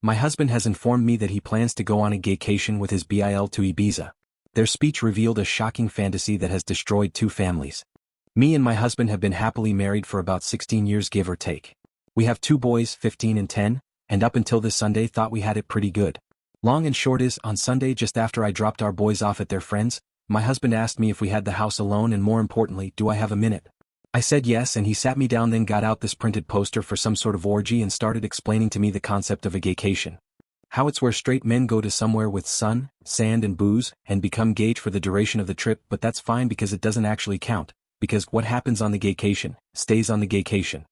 My husband has informed me that he plans to go on a gaycation with his BIL to Ibiza. Their speech revealed a shocking fantasy that has destroyed 2 families. Me and my husband have been happily married for about 16 years give or take. We have 2 boys, 15 and 10, and up until this Sunday thought we had it pretty good. Long and short is, on Sunday just after I dropped our boys off at their friends, my husband asked me if we had the house alone and more importantly, do I have a minute? I said yes, and he sat me down, then got out this printed poster for some sort of orgy and started explaining to me the concept of a gaycation. How it's where straight men go to somewhere with sun, sand and booze, and become gay for the duration of the trip, but that's fine because it doesn't actually count, because what happens on the gaycation, stays on the gaycation.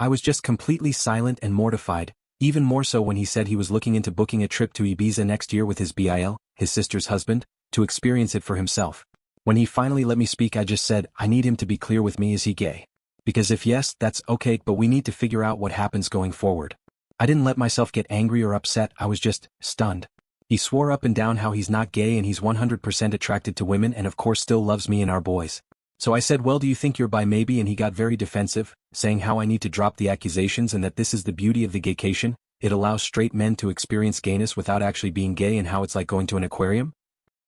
I was just completely silent and mortified, even more so when he said he was looking into booking a trip to Ibiza next year with his BIL, his sister's husband, to experience it for himself. When he finally let me speak, I just said, I need him to be clear with me, is he gay? Because if yes, that's okay, but we need to figure out what happens going forward. I didn't let myself get angry or upset, I was just stunned. He swore up and down how he's not gay and he's 100% attracted to women and of course still loves me and our boys. So I said, well, do you think you're bi maybe? And he got very defensive, saying how I need to drop the accusations and that this is the beauty of the gaycation, it allows straight men to experience gayness without actually being gay and how it's like going to an aquarium.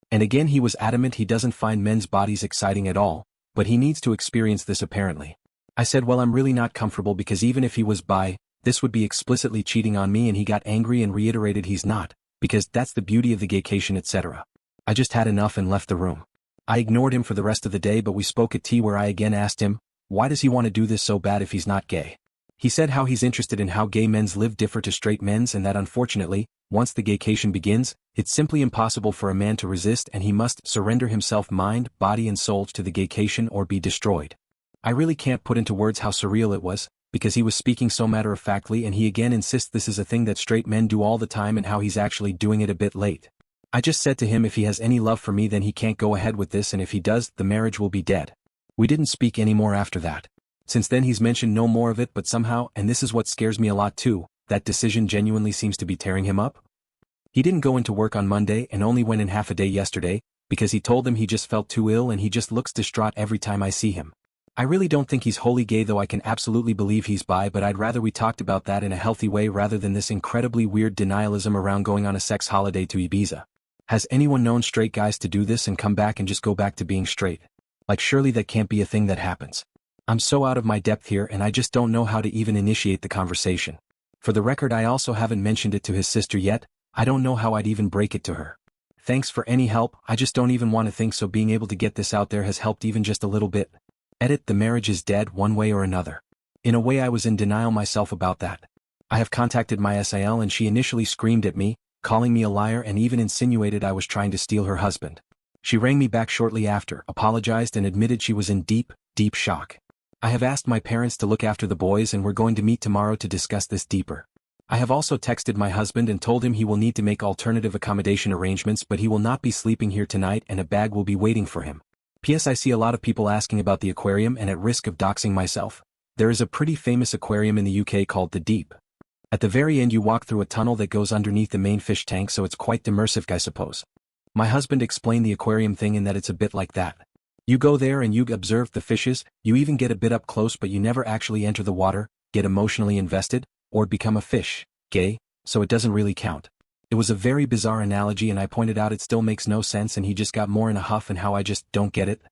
And again he was adamant he doesn't find men's bodies exciting at all, but he needs to experience this apparently. I said, well, I'm really not comfortable because even if he was bi, this would be explicitly cheating on me, and he got angry and reiterated he's not, because that's the beauty of the gaycation, etc. I just had enough and left the room. I ignored him for the rest of the day, but we spoke at tea where I again asked him, why does he want to do this so bad if he's not gay? He said how he's interested in how gay men's live differ to straight men's and that unfortunately, once the gaycation begins, it's simply impossible for a man to resist and he must surrender himself mind, body and soul to the gaycation or be destroyed. I really can't put into words how surreal it was, because he was speaking so matter-of-factly and he again insists this is a thing that straight men do all the time and how he's actually doing it a bit late. I just said to him if he has any love for me then he can't go ahead with this, and if he does, the marriage will be dead. We didn't speak anymore after that. Since then he's mentioned no more of it, but somehow, and this is what scares me a lot too, that decision genuinely seems to be tearing him up. He didn't go into work on Monday and only went in half a day yesterday, because he told them he just felt too ill and he just looks distraught every time I see him. I really don't think he's wholly gay, though I can absolutely believe he's bi, but I'd rather we talked about that in a healthy way rather than this incredibly weird denialism around going on a sex holiday to Ibiza. Has anyone known straight guys to do this and come back and just go back to being straight? Like surely that can't be a thing that happens. I'm so out of my depth here and I just don't know how to even initiate the conversation. For the record, I also haven't mentioned it to his sister yet, I don't know how I'd even break it to her. Thanks for any help, I just don't even want to think so being able to get this out there has helped even just a little bit. Edit, the marriage is dead one way or another. In a way I was in denial myself about that. I have contacted my SIL and she initially screamed at me, calling me a liar and even insinuated I was trying to steal her husband. She rang me back shortly after, apologized and admitted she was in deep shock. I have asked my parents to look after the boys and we're going to meet tomorrow to discuss this deeper. I have also texted my husband and told him he will need to make alternative accommodation arrangements, but he will not be sleeping here tonight and a bag will be waiting for him. P.S. I see a lot of people asking about the aquarium, and at risk of doxing myself, there is a pretty famous aquarium in the UK called the Deep. At the very end you walk through a tunnel that goes underneath the main fish tank, so it's quite immersive, I suppose. My husband explained the aquarium thing in that it's a bit like that. You go there and you observe the fishes, you even get a bit up close, but you never actually enter the water, get emotionally invested, or become a fish, gay, so it doesn't really count. It was a very bizarre analogy and I pointed out it still makes no sense and he just got more in a huff and how I just don't get it.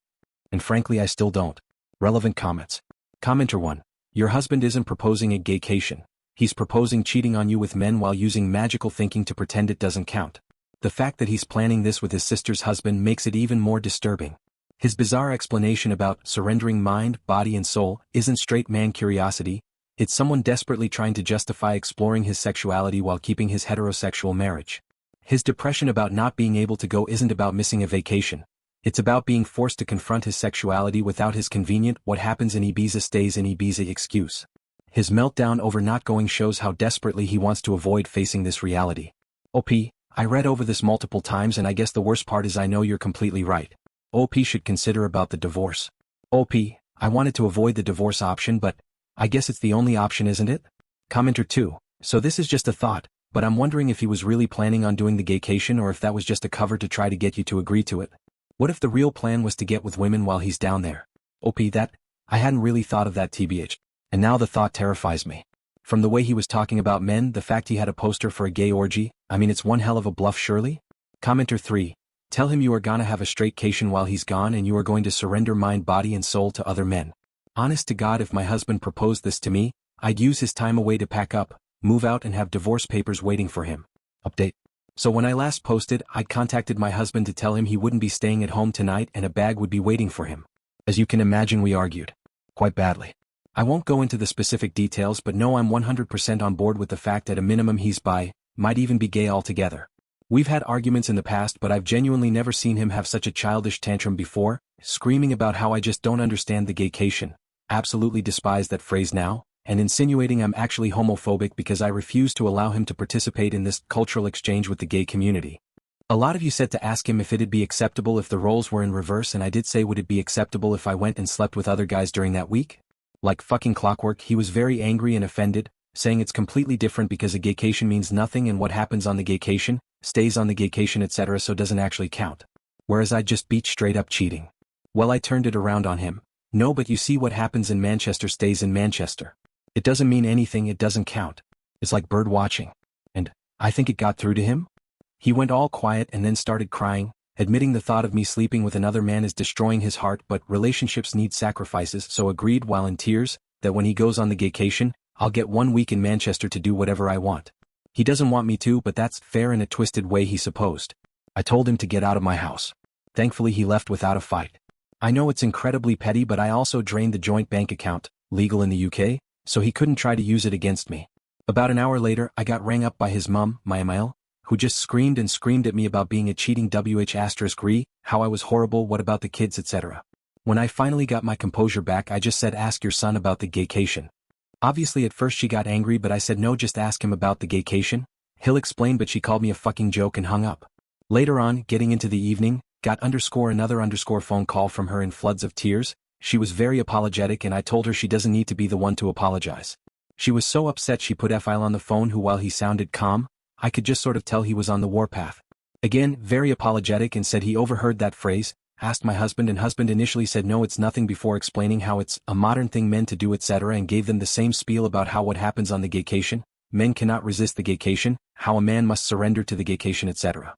And frankly I still don't. Relevant comments. Commenter 1. Your husband isn't proposing a gaycation. He's proposing cheating on you with men while using magical thinking to pretend it doesn't count. The fact that he's planning this with his sister's husband makes it even more disturbing. His bizarre explanation about surrendering mind, body and soul isn't straight man curiosity, it's someone desperately trying to justify exploring his sexuality while keeping his heterosexual marriage. His depression about not being able to go isn't about missing a vacation. It's about being forced to confront his sexuality without his convenient "what happens in Ibiza stays in Ibiza" excuse. His meltdown over not going shows how desperately he wants to avoid facing this reality. OP, I read over this multiple times and I guess the worst part is I know you're completely right. OP should consider about the divorce. OP, I wanted to avoid the divorce option, but I guess it's the only option, isn't it? Commenter 2. So this is just a thought, but I'm wondering if he was really planning on doing the gaycation or if that was just a cover to try to get you to agree to it. What if the real plan was to get with women while he's down there? OP, that, I hadn't really thought of that, TBH. And now the thought terrifies me. From the way he was talking about men, the fact he had a poster for a gay orgy, I mean it's one hell of a bluff surely? Commenter 3. Tell him you are gonna have a straightcation while he's gone and you are going to surrender mind, body and soul to other men. Honest to God, if my husband proposed this to me, I'd use his time away to pack up, move out and have divorce papers waiting for him. Update. So when I last posted, I'd contacted my husband to tell him he wouldn't be staying at home tonight and a bag would be waiting for him. As you can imagine, we argued. Quite badly. I won't go into the specific details, but no, I'm 100% on board with the fact at a minimum he's bi, might even be gay altogether. We've had arguments in the past, but I've genuinely never seen him have such a childish tantrum before, screaming about how I just don't understand the gaycation, absolutely despise that phrase now, and insinuating I'm actually homophobic because I refuse to allow him to participate in this cultural exchange with the gay community. A lot of you said to ask him if it'd be acceptable if the roles were in reverse, and I did say would it be acceptable if I went and slept with other guys during that week? Like fucking clockwork, he was very angry and offended, saying it's completely different because a gaycation means nothing and what happens on the gaycation, stays on the gaycation etc. so doesn't actually count. Whereas I just beat straight up cheating. Well, I turned it around on him. No, but you see, what happens in Manchester stays in Manchester. It doesn't mean anything, it doesn't count. It's like bird watching. And I think it got through to him. He went all quiet and then started crying, admitting the thought of me sleeping with another man is destroying his heart, but relationships need sacrifices, so agreed while in tears that when he goes on the gaycation, I'll get 1 week in Manchester to do whatever I want. He doesn't want me to, but that's fair in a twisted way, he supposed. I told him to get out of my house. Thankfully he left without a fight. I know it's incredibly petty, but I also drained the joint bank account, legal in the UK, so he couldn't try to use it against me. About an hour later, I got rang up by his mum, my BIL, who just screamed and screamed at me about being a cheating **re, how I was horrible, what about the kids etc. When I finally got my composure back, I just said ask your son about the gaycation. Obviously at first she got angry, but I said no, just ask him about the gaycation. He'll explain, but she called me a fucking joke and hung up. Later on, getting into the evening, got another phone call from her in floods of tears. She was very apologetic and I told her she doesn't need to be the one to apologize. She was so upset she put FIL on the phone, who while he sounded calm, I could just sort of tell he was on the warpath. Again, very apologetic, and said he overheard that phrase, asked my husband, and husband initially said no, it's nothing, before explaining how it's a modern thing men to do etc. and gave them the same spiel about how what happens on the gaycation, men cannot resist the gaycation, how a man must surrender to the gaycation etc.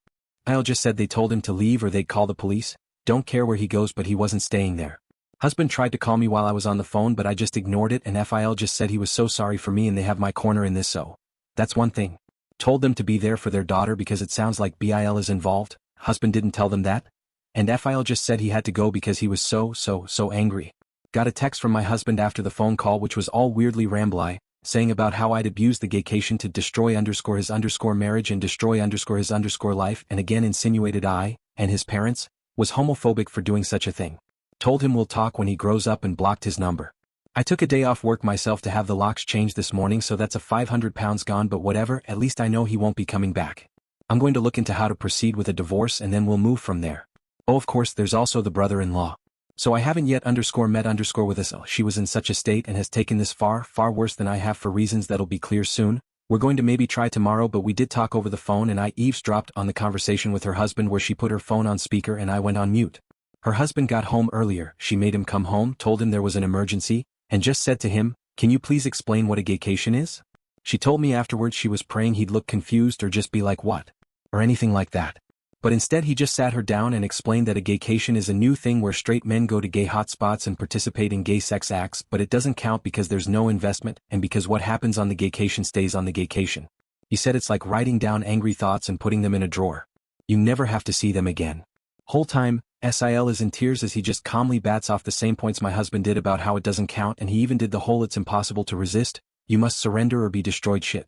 I'll just said they told him to leave or they'd call the police, don't care where he goes, but he wasn't staying there. Husband tried to call me while I was on the phone, but I just ignored it, and FIL just said he was so sorry for me and they have my corner in this, so that's one thing. Told them to be there for their daughter because it sounds like BIL is involved. Husband didn't tell them that. And FIL just said he had to go because he was so angry. Got a text from my husband after the phone call, which was all weirdly rambly, saying about how I'd abused the gaycation to destroy his marriage and destroy his life, and again insinuated I, and his parents, was homophobic for doing such a thing. Told him we'll talk when he grows up and blocked his number. I took a day off work myself to have the locks changed this morning, so that's a £500 gone, but whatever, at least I know he won't be coming back. I'm going to look into how to proceed with a divorce and then we'll move from there. Oh, of course, there's also the brother-in-law. So I haven't yet met with us. She was in such a state and has taken this far worse than I have, for reasons that'll be clear soon. We're going to maybe try tomorrow, but we did talk over the phone and I eavesdropped on the conversation with her husband where she put her phone on speaker and I went on mute. Her husband got home earlier, she made him come home, told him there was an emergency, and just said to him, can you please explain what a gaycation is? She told me afterwards she was praying he'd look confused or just be like, what? Or anything like that. But instead he just sat her down and explained that a gaycation is a new thing where straight men go to gay hotspots and participate in gay sex acts, but it doesn't count because there's no investment, and because what happens on the gaycation stays on the gaycation. He said it's like writing down angry thoughts and putting them in a drawer. You never have to see them again. Whole time, SIL is in tears as he just calmly bats off the same points my husband did about how it doesn't count, and he even did the whole it's impossible to resist, you must surrender or be destroyed shit.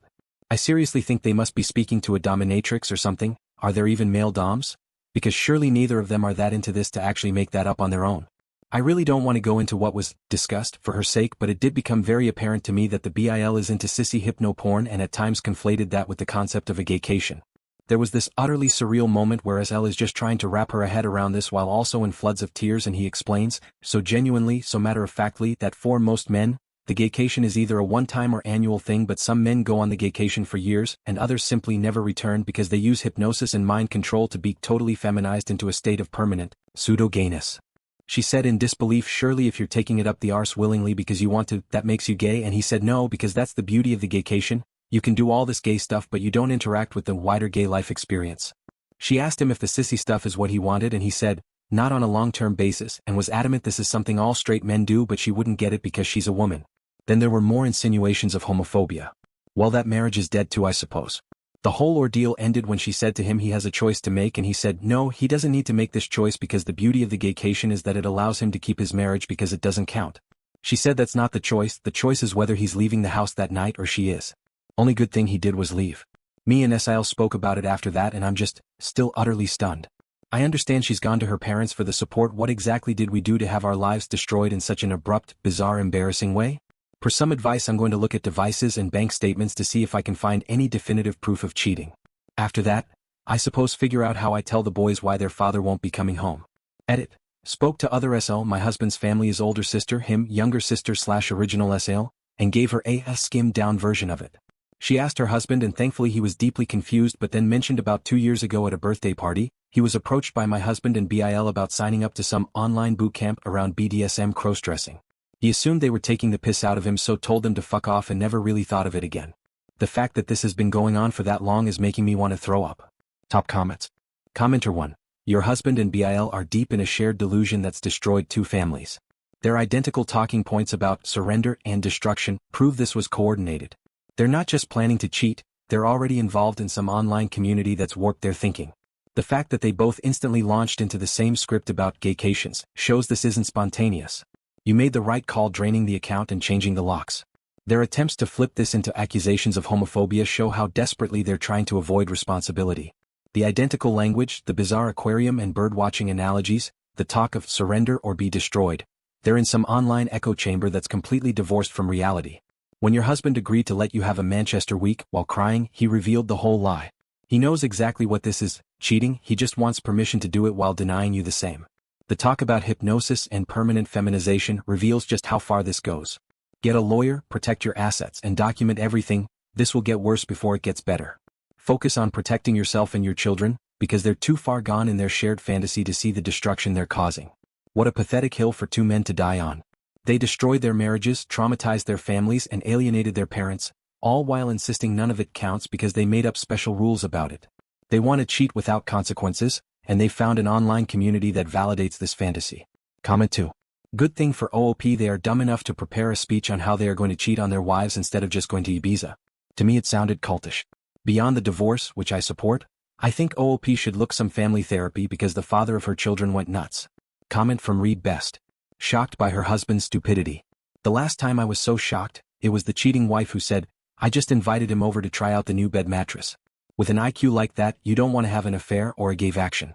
I seriously think they must be speaking to a dominatrix or something. Are there even male doms? Because surely neither of them are that into this to actually make that up on their own. I really don't want to go into what was discussed for her sake, but it did become very apparent to me that the BIL is into sissy hypno porn and at times conflated that with the concept of a gaycation. There was this utterly surreal moment where SL is just trying to wrap her head around this while also in floods of tears, and he explains, so genuinely, so matter-of-factly, that for most men, the gaycation is either a one-time or annual thing, but some men go on the gaycation for years, and others simply never return because they use hypnosis and mind control to be totally feminized into a state of permanent pseudo-gayness. She said in disbelief, surely if you're taking it up the arse willingly because you want to, that makes you gay, and he said no, because that's the beauty of the gaycation. You can do all this gay stuff but you don't interact with the wider gay life experience. She asked him if the sissy stuff is what he wanted and he said, not on a long-term basis, and was adamant this is something all straight men do, but she wouldn't get it because she's a woman. Then there were more insinuations of homophobia. Well, that marriage is dead too, I suppose. The whole ordeal ended when she said to him he has a choice to make, and he said no, he doesn't need to make this choice because the beauty of the gaycation is that it allows him to keep his marriage because it doesn't count. She said that's not the choice is whether he's leaving the house that night or she is. Only good thing he did was leave. Me and Sil spoke about it after that and I'm just, still utterly stunned. I understand she's gone to her parents for the support. What exactly did we do to have our lives destroyed in such an abrupt, bizarre, embarrassing way? For some advice I'm going to look at devices and bank statements to see if I can find any definitive proof of cheating. After that, I suppose figure out how I tell the boys why their father won't be coming home. Edit. Spoke to other SL, my husband's family's older sister, him, younger sister / original SL, and gave her a skimmed down version of it. She asked her husband and thankfully he was deeply confused, but then mentioned about 2 years ago at a birthday party, he was approached by my husband and BIL about signing up to some online boot camp around BDSM cross-dressing. He assumed they were taking the piss out of him, so told them to fuck off and never really thought of it again. The fact that this has been going on for that long is making me want to throw up. Top comments. Commenter 1. Your husband and BIL are deep in a shared delusion that's destroyed 2 families. Their identical talking points about surrender and destruction prove this was coordinated. They're not just planning to cheat, they're already involved in some online community that's warped their thinking. The fact that they both instantly launched into the same script about gaycations shows this isn't spontaneous. You made the right call draining the account and changing the locks. Their attempts to flip this into accusations of homophobia show how desperately they're trying to avoid responsibility. The identical language, the bizarre aquarium and bird-watching analogies, the talk of surrender or be destroyed, they're in some online echo chamber that's completely divorced from reality. When your husband agreed to let you have a Manchester week while crying, he revealed the whole lie. He knows exactly what this is, cheating, he just wants permission to do it while denying you the same. The talk about hypnosis and permanent feminization reveals just how far this goes. Get a lawyer, protect your assets, and document everything. This will get worse before it gets better. Focus on protecting yourself and your children, because they're too far gone in their shared fantasy to see the destruction they're causing. What a pathetic hill for 2 men to die on. They destroyed their marriages, traumatized their families, and alienated their parents, all while insisting none of it counts because they made up special rules about it. They want to cheat without consequences, and they found an online community that validates this fantasy. Comment 2. Good thing for OOP they are dumb enough to prepare a speech on how they are going to cheat on their wives instead of just going to Ibiza. To me it sounded cultish. Beyond the divorce, which I support, I think OOP should look some family therapy because the father of her children went nuts. Comment from Reed Best. Shocked by her husband's stupidity. The last time I was so shocked, it was the cheating wife who said, I just invited him over to try out the new bed mattress. With an IQ like that, you don't want to have an affair or a gay action.